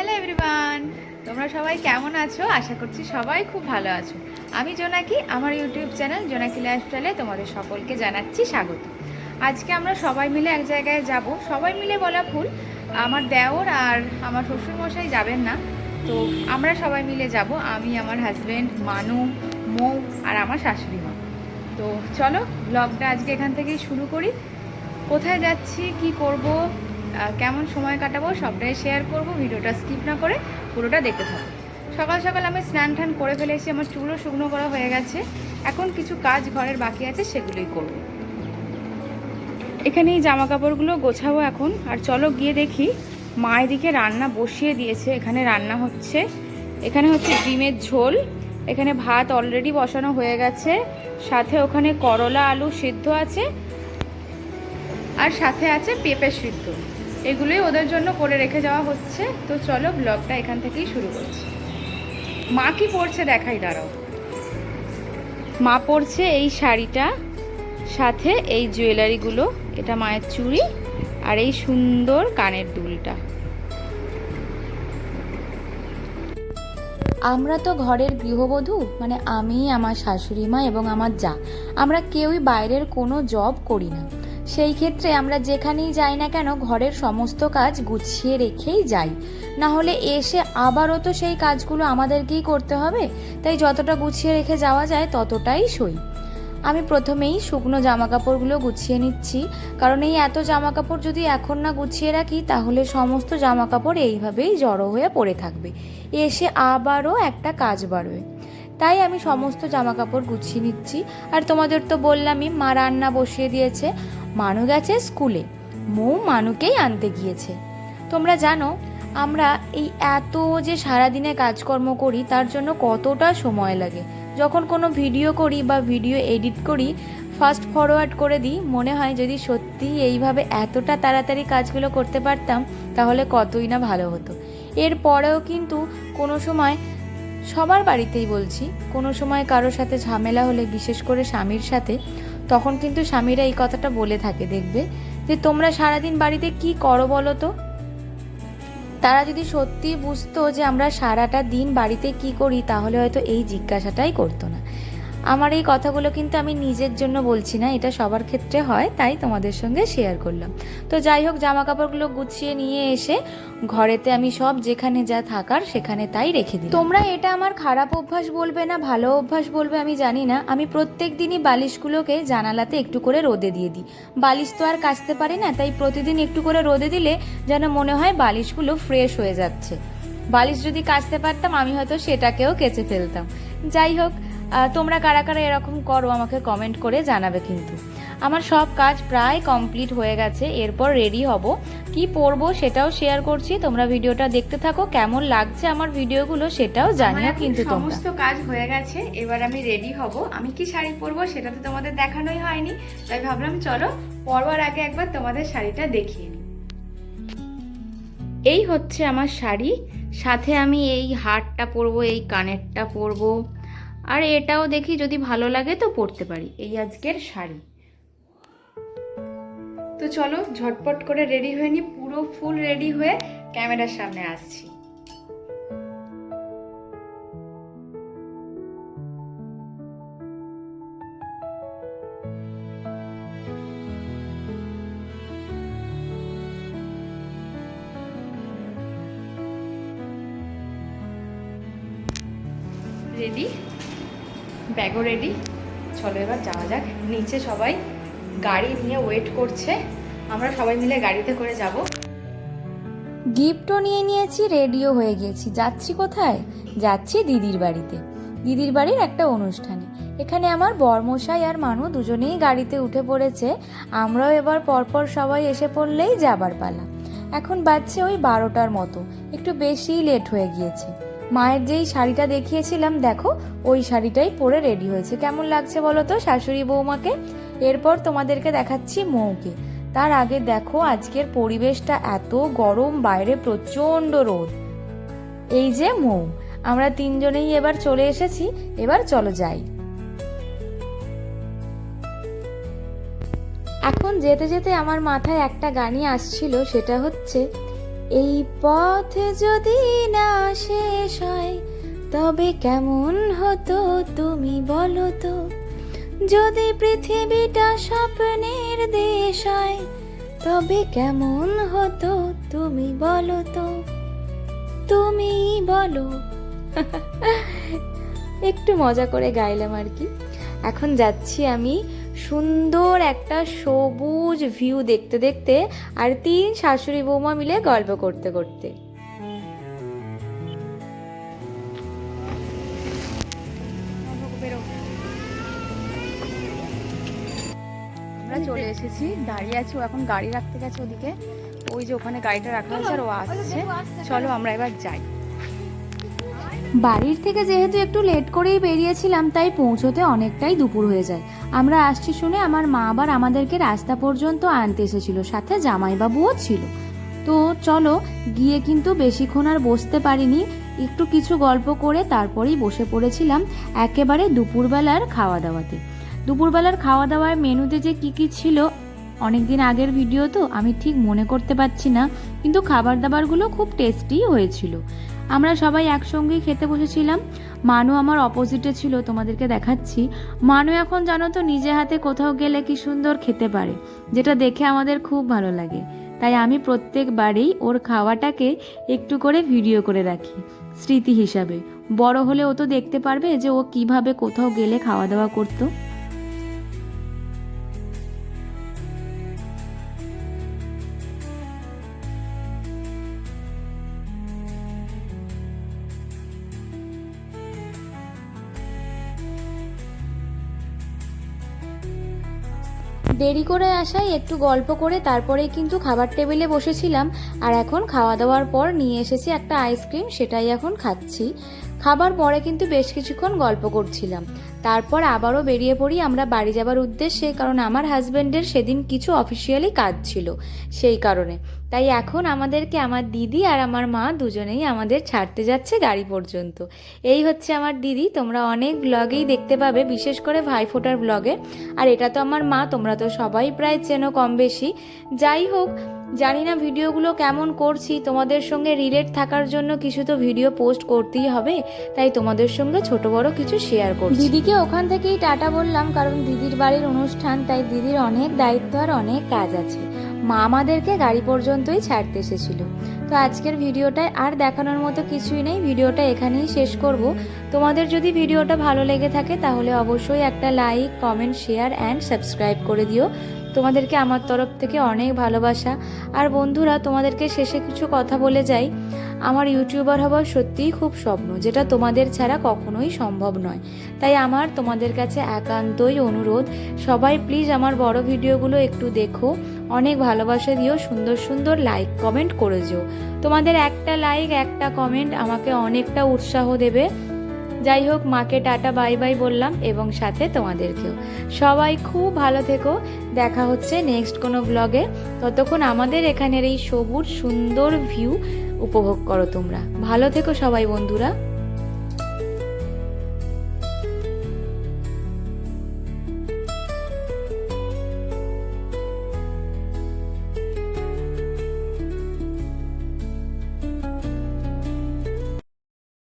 Hello everyone, তোমরা সবাই কেমন আছো? আশা করছি সবাই খুব ভালো আছো। আমি জোনাকি, আমার ইউটিউব চ্যানেল জোনাকি লাইফস্টাইলে তোমাদের সকলকে জানাচ্ছি স্বাগত। আজকে আমরা সবাই মিলে এক জায়গায় যাব। সবাই মিলে বলা ভুল, আমার দেওর আর আমার শ্বশুরমশাই যাবেন না, তো আমরা সবাই মিলে যাব। আমি, আমার হাজব্যান্ড, মানু, মৌ আর আমার শাশুড়ি মা। তো চলো ব্লগটা আজকে এখান থেকেই শুরু করি। কোথায় যাচ্ছি, কি করব, কেমন সময় কাটাবো সবটাই শেয়ার করব। ভিডিওটা স্কিপ না করে পুরোটা দেখতে থাকো। সকাল সকাল আমি স্নান টান করে ফেলেছি, আমার চুলও শুকনো করা হয়ে গেছে। এখন কিছু কাজ ঘরের বাকি আছে, সেগুলোই করব। এখানে এই জামা কাপড়গুলো গোছাবো এখন। আর চলো গিয়ে দেখি, মা এদিকে রান্না বসিয়ে দিয়েছে। এখানে রান্না হচ্ছে, এখানে হচ্ছে ডিমের ঝোল, এখানে ভাত অলরেডি বসানো হয়ে গেছে, সাথে ওখানে করলা আলু সিদ্ধ আছে, আর সাথে আছে পেঁপে সিদ্ধ। এগুলোই ওদের জন্য করে রেখে যাওয়া হচ্ছে। তো চলো ব্লগটা এখান থেকেই শুরু করছি। মা কি পরছে দেখাই, দাঁড়াও। মা পরছে এই শাড়িটা, সাথে এই জুয়েলারিগুলো, এটা মায়ের চুড়ি, আর এই সুন্দর কানের দুলটা। আমরা তো ঘরের গৃহবধূ, মানে আমি, আমার শাশুড়ি মা এবং আমার যা, আমরা কেউই বাইরের কোনো জব করি না। সেই ক্ষেত্রে আমরা যেখানেই যাই না কেন ঘরের সমস্ত কাজ গুছিয়ে রেখেই যাই, না হলে এসে আবারও তো সেই কাজগুলো আমাদেরকেই করতে হবে। তাই যতটা গুছিয়ে রেখে যাওয়া যায় ততটাই সই। আমি প্রথমেই শুকনো জামা কাপড়গুলো গুছিয়ে নিচ্ছি, কারণ এই এত জামা কাপড় যদি এখন না গুছিয়ে রাখি তাহলে সমস্ত জামা কাপড় এইভাবেই জড়ো হয়ে পড়ে থাকবে, এসে আবারও একটা কাজ বাড়বে। তাই আমি সমস্ত জামা কাপড় গুছিয়ে নিচ্ছি। আর তোমাদের তো বললামই, মা রান্না বসিয়ে দিয়েছে, মানু গেছে স্কুলে, মৌ মানুকেই আনতে গিয়েছে। তোমরা জানো আমরা এই এত যে সারাদিনে কাজকর্ম করি তার জন্য কতটা সময় লাগে। যখন কোনো ভিডিও করি বা ভিডিও এডিট করি, ফাস্ট ফরওয়ার্ড করে দিই, মনে হয় যদি সত্যি এইভাবে এতটা তাড়াতাড়ি কাজগুলো করতে পারতাম তাহলে কতই না ভালো হতো। এরপরেও কিন্তু কোনো সময়, সবার বাড়িতেই বলছি, কোনো সময় কারোর সাথে ঝামেলা হলে, বিশেষ করে স্বামীর সাথে, তখন কিন্তু স্বামীরা এই কথাটা বলে থাকে, দেখবে যে তোমরা সারাদিন বাড়িতে কি করো বলো তো। তারা যদি সত্যি বুঝতো যে আমরা সারাটা দিন বাড়িতে কি করি তাহলে হয়তো এই জিজ্ঞাসাটাই করতো না। আমার এই কথাগুলো কিন্তু আমি নিজের জন্য বলছি না, এটা সবার ক্ষেত্রে হয়, তাই তোমাদের সঙ্গে শেয়ার করলাম। তো যাই হোক, জামা কাপড়গুলো গুছিয়ে নিয়ে এসে ঘরেতে আমি সব যেখানে যা থাকার সেখানে তাই রেখে দিই। তোমরা এটা আমার খারাপ অভ্যাস বলবে না ভালো অভ্যাস বলবে আমি জানি না, আমি প্রত্যেক দিনই বালিশগুলোকে জানালাতে একটু করে রোদে দিয়ে দিই। বালিশ তো আর কাচতে পারি না, তাই প্রতিদিন একটু করে রোদে দিলে যেন মনে হয় বালিশগুলো ফ্রেশ হয়ে যাচ্ছে। বালিশ যদি কাচতে পারতাম আমি হয়তো সেটাকেও কেচে ফেলতাম। যাই হোক, তোমরা কারা কারা এরকম করো আমাকে কমেন্ট করে জানাবে। কিন্তু আমার সব কাজ প্রায় কমপ্লিট হয়ে গেছে, এরপর রেডি হব। কি পরবো সেটাও শেয়ার করছি, তোমরা ভিডিওটা দেখতে থাকো। কেমন লাগছে আমার ভিডিওগুলো সেটাও জানিও কিন্তু তোমরা। সমস্ত কাজ হয়ে গেছে, এবার আমি রেডি হব। আমি কি শাড়ি পরবো সেটা তো তোমাদের দেখানোই হয়নি, তাই ভাবলাম চলো পরবার আগে একবার তোমাদের শাড়িটা দেখিয়ে নিই। এই হচ্ছে আমার শাড়ি, সাথে আমি এই হারটা পরবো, এই কানেরটা পরবো, আর এটাও দেখি যদি ভালো লাগে তো পরতে পারি। এই আজকের শাড়ি। তো চলো ঝটপট করে রেডি হয়ে নি, পুরো ফুল রেডি হয়ে ক্যামেরার সামনে আসছি। রেডি, ব্যাগও রেডি, চলো এবার যাওয়া যাক নিচে। সবাই গাড়ি নিয়ে ওয়েট করছে, আমরা সবাই মিলে গাড়িতে করে যাব। গিফটও নিয়ে নিয়েছি, রেডিও হয়ে গেছি। যাচ্ছি কোথায়? যাচ্ছি দিদির বাড়িতে, দিদির বাড়ির একটা অনুষ্ঠানে। এখানে আমার বরমশাই আর মানু দুজনেই গাড়িতে উঠে পড়েছে, আমরাও এবার পরপর সবাই এসে পড়লেই যাবার পালা। এখন বাজছে ওই 12টার মতো, একটু বেশিই লেট হয়ে গিয়েছে। মায়ের যেই শাড়িটা দেখিয়েছিলাম দেখো, ওই শাড়িটাই পরে রেডি হয়েছে। কেমন লাগছে বলো তো শাশুড়ি বৌমাকে? এরপর তোমাদেরকে দেখাচ্ছি মৌকে। তার আগে দেখো আজকের পরিবেশটা এত গরম, বাইরে প্রচণ্ড রোদ। এই যে মৌ, আমরা তিনজনেই এবার চলে এসেছি, এবার চলো যাই। এখন যেতে যেতে আমার মাথায় একটা গানই আসছিল, সেটা হচ্ছে এই পথ যদি না শেষ হয় তবে কেমন হতো তুমি বলো তো, যদি পৃথিবীটা স্বপ্নের দেশ হয় তবে কেমন হতো তুমি বলো তো, তুমি বলো। একটু মজা করে গাইলাম আর কি। এখন যাচ্ছি আমি সুন্দর একটা সবুজ ভিউ দেখতে দেখতে, আর 3 শাশুড়ি বৌমা মিলে গল্প করতে করতে। আমরা চলে এসেছি, দাঁড়িয়ে আছি, ও এখন গাড়ি রাখতে গেছে ওদিকে, ওই যে ওখানে গাড়িটা রাখা হয়েছে আর ও আসছে। চলো আমরা এবার যাই। বাড়ির থেকে যেহেতু একটু লেট করেই বেরিয়েছিলাম, তাই পৌঁছতে অনেকটাই দুপুর হয়ে যায়। আমরা আসছি শুনে আমার মা আবার আমাদেরকে রাস্তা পর্যন্ত আনতে এসেছিল, সাথে জামাইবাবুও ছিল। তো চলো, গিয়ে কিন্তু বেশিক্ষণ আর বসতে পারিনি, একটু কিছু গল্প করে তারপরেই বসে পড়েছিলাম একেবারে দুপুরবেলার খাওয়া দাওয়াতে। দুপুরবেলার খাওয়া দাওয়ার মেনুতে যে কী কী ছিল, অনেকদিন আগের ভিডিও তো আমি ঠিক মনে করতে পারছি না, কিন্তু খাবার দাবারগুলো খুব টেস্টি হয়েছিল। আমরা সবাই একসঙ্গেই খেতে বসেছিলাম। মানু আমার অপোজিটে ছিল, তোমাদেরকে দেখাচ্ছি। মানু এখন জানো তো নিজে হাতে কোথাও গেলে কি সুন্দর খেতে পারে, যেটা দেখে আমাদের খুব ভালো লাগে। তাই আমি প্রত্যেকবারেই ওর খাওয়াটাকে একটু করে ভিডিও করে রাখি স্মৃতি হিসাবে। বড় হলে ও তো দেখতে পারবে যে ও কিভাবে কোথাও গেলে খাওয়া দাওয়া করতো। দেরি করে আসায় একটু গল্প করে তারপরেই কিন্তু খাবার টেবিলে বসেছিলাম। আর এখন খাওয়া দাওয়ার পর নিয়ে এসেছি একটা আইসক্রিম, সেটাই এখন খাচ্ছি। খাবার পরে কিন্তু বেশ কিছুক্ষণ গল্প করছিলাম, তারপর আবারও বেরিয়ে পড়ি আমরা বাড়ি যাবার উদ্দেশ্যে, কারণ আমার হাজব্যান্ডের সেদিন কিছু অফিসিয়ালি কাজ ছিল সেই কারণে। তাই এখন আমাদেরকে আমার দিদি আর আমার মা দুজনেই আমাদের ছাড়তে যাচ্ছে গাড়ি পর্যন্ত। এই হচ্ছে আমার দিদি, তোমরা অনেক ব্লগেই দেখতে পাবে, বিশেষ করে ভাইফোঁটার ব্লগে। আর এটা তো আমার মা, তোমরা তো সবাই প্রায় চেনো কম বেশি। যাই হোক, জানি না ভিডিওগুলো কেমন করছি, তোমাদের সঙ্গে রিলেট থাকার জন্য কিছু তো ভিডিও পোস্ট করতেই হবে, তাই তোমাদের সঙ্গে ছোট বড় কিছু শেয়ার করছি। দিদিকে ওখান থেকেই টাটা বললাম, কারণ দিদির বাড়ির অনুষ্ঠান, তাই দিদির অনেক দায়িত্ব আর অনেক কাজ আছে। মা আমাদেরকে গাড়ি পর্যন্তই ছাড়তে এসেছিল। তো আজকের ভিডিওটায় আর দেখানোর মতো কিছুই নেই, ভিডিওটা এখানেই শেষ করব। তোমাদের যদি ভিডিওটা ভালো লেগে থাকে তাহলে অবশ্যই একটা like, comment, share and subscribe করে দিও। তোমাদেরকে আমার তরফ থেকে অনেক ভালোবাসা। আর বন্ধুরা, তোমাদেরকে শেষে কিছু কথা বলে যাই। আমার ইউটিউবার হওয়ার সত্যিই খুব স্বপ্ন, যেটা তোমাদের ছাড়া কখনোই সম্ভব নয়। তাই আমার তোমাদের কাছে একান্তই অনুরোধ, সবাই প্লিজ আমার বড় ভিডিওগুলো একটু দেখো, অনেক ভালোবাসা দিও, সুন্দর সুন্দর লাইক কমেন্ট করে যেও। তোমাদের একটা লাইক, একটা কমেন্ট আমাকে অনেকটা উৎসাহ দেবে। যাই হোক, মাকে টাটা বাই বাই বললাম, এবং সাথে তোমাদেরকেও। সবাই খুব ভালো থেকো, দেখা হচ্ছে নেক্সট কোনো ব্লগে। ততক্ষণ আমাদের এখানের এই সবুজ সুন্দর ভিউ উপভোগ করো তোমরা। ভালো থেকো সবাই বন্ধুরা।